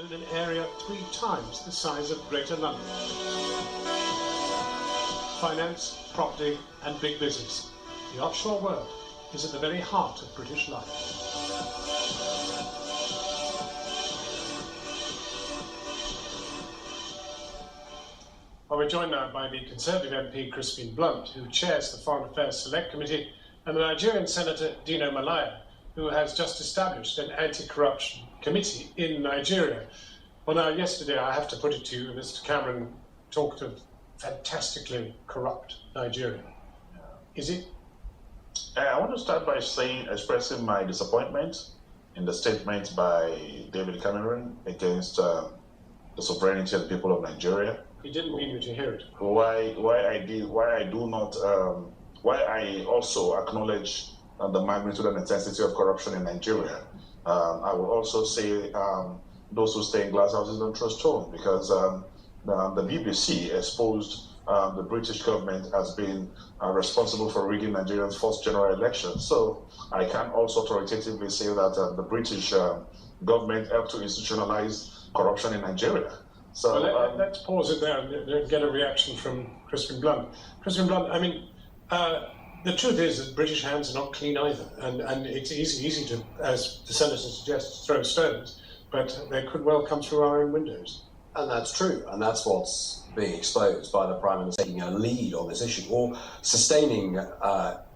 in an area 3 times the size of Greater London. Finance, property and big business. The offshore world is at the very heart of British life. Well, we're joined now by the Conservative MP Crispin Blunt, who chairs the Foreign Affairs Select Committee, and the Nigerian Senator Dino Melaye, who has just established an anti-corruption committee in Nigeria. Well, now, yesterday, I have to put it to you, Mr. Cameron talked of fantastically corrupt Nigeria. Is it? I want to start by expressing my disappointment in the statement by David Cameron against the sovereignty of the people of Nigeria. He didn't mean you to hear it. Why I also acknowledge the magnitude and intensity of corruption in Nigeria. I will also say those who stay in glass houses don't trust stone, because the BBC exposed the British government as being responsible for rigging Nigeria's first general election. So I can also authoritatively say that the British government helped to institutionalize corruption in Nigeria. So well, let's pause it there and get a reaction from Crispin Blunt. Crispin Blunt, I mean, the truth is that British hands are not clean either, and it's easy to, as the Senator suggests, throw stones, but they could well come through our own windows. And that's true, and that's what's being exposed by the Prime Minister taking a lead on this issue, or sustaining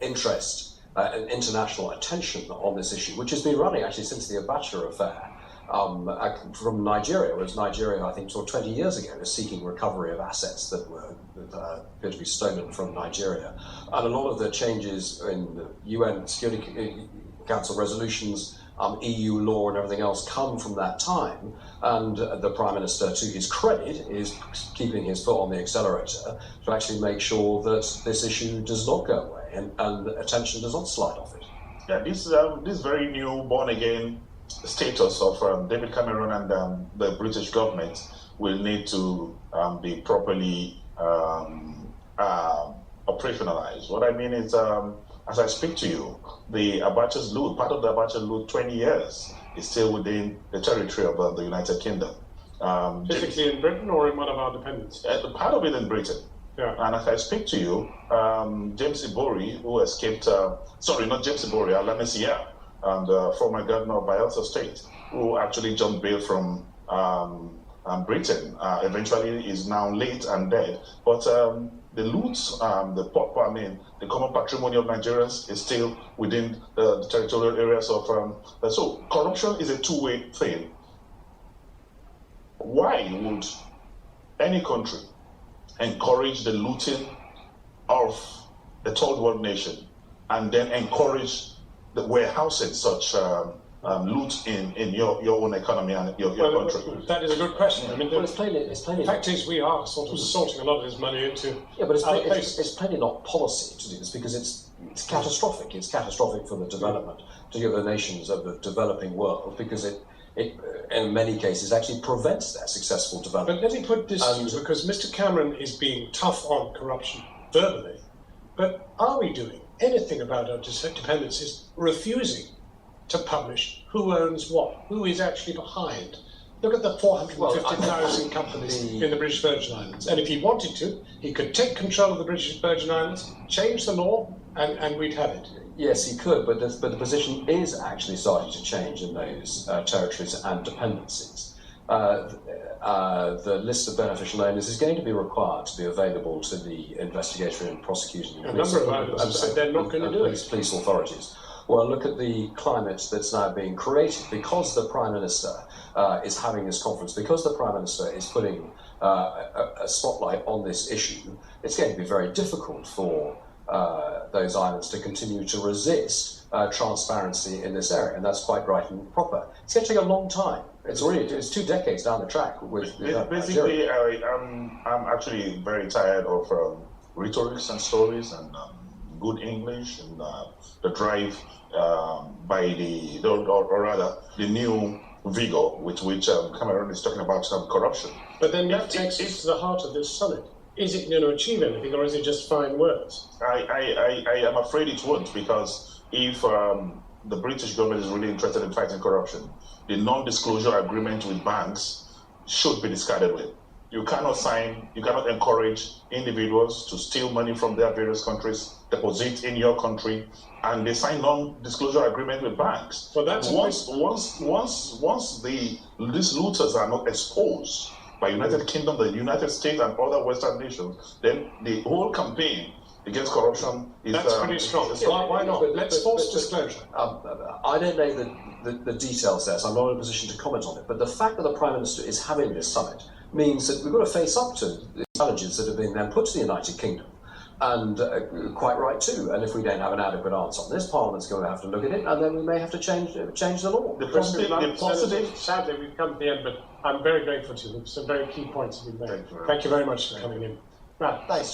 interest and international attention on this issue, which has been running actually since the Abacha affair. From Nigeria, whereas Nigeria, I think, 20 years ago, was seeking recovery of assets that appeared to be stolen from Nigeria. And a lot of the changes in the UN Security Council resolutions, EU law and everything else come from that time. And the Prime Minister, to his credit, is keeping his foot on the accelerator to actually make sure that this issue does not go away and attention does not slide off it. Yeah, this very new born-again status of David Cameron and the British government will need to be properly operationalized. What I mean is, as I speak to you, the Abacha's loot, part of the Abacha loot 20 years, is still within the territory of the United Kingdom. Physically in Britain or in one of our dependencies? Part of it in Britain. Yeah. And as I speak to you, James Ibori, who escaped, not James Ibori, Alamesia, and former governor of Bayelsa State, who actually jumped bail from Britain, eventually is now late and dead. But the loot, the common patrimony of Nigerians is still within the territorial areas of. So corruption is a two-way thing. Why would any country encourage the looting of a third world nation and then encourage the warehousing such loot in your own economy and your country? That is a good question. I mean, it's plainly the fact is we are sort of sorting a lot of this money into but it's plainly not policy to do this, because it's catastrophic. It's catastrophic for the development to the nations of the developing world, because it in many cases actually prevents their successful development. But let me put this to you, because Mr. Cameron is being tough on corruption verbally, but are we doing anything about our dependencies, refusing to publish who owns what, who is actually behind? Look at the 450,000 companies in the British Virgin Islands. And if he wanted to, he could take control of the British Virgin Islands, change the law, and we'd have it. Yes, he could, but the position is actually starting to change in those territories and dependencies. The list of beneficial owners is going to be required to be available to the investigatory and prosecuting a number of islands have said they're not going to do it. Police authorities. Well, look at the climate that's now being created because the Prime Minister is having this conference, because the Prime Minister is putting a spotlight on this issue. It's going to be very difficult for those islands to continue to resist transparency in this area, and that's quite right and proper. It's going to take a long time. It's 2 decades down the track with basically, I'm actually very tired of rhetorics and stories and good English and the drive by the new vigor with which Cameron is talking about corruption. But then that takes us to the heart of this summit. Is it going to achieve anything, or is it just fine words? I am afraid it won't, because if the British government is really interested in fighting corruption, the non-disclosure agreement with banks should be discarded with. You cannot encourage individuals to steal money from their various countries, deposit in your country, and they sign non-disclosure agreement with banks. Well, that's once these looters are not exposed by United Kingdom, the United States, and other Western nations, then the whole campaign against corruption is pretty strong. Why not? Let's force disclosure. I don't know the details there, so I'm not in a position to comment on it. But the fact that the Prime Minister is having this summit means that we've got to face up to the challenges that have been then put to the United Kingdom. And quite right too. And if we don't have an adequate answer on this, Parliament's going to have to look at it, and then we may have to change the law. The positive. Sadly, we've come to the end, but I'm very grateful to you. Some very key points have been made. Thank you very much for coming in. Right. Thanks.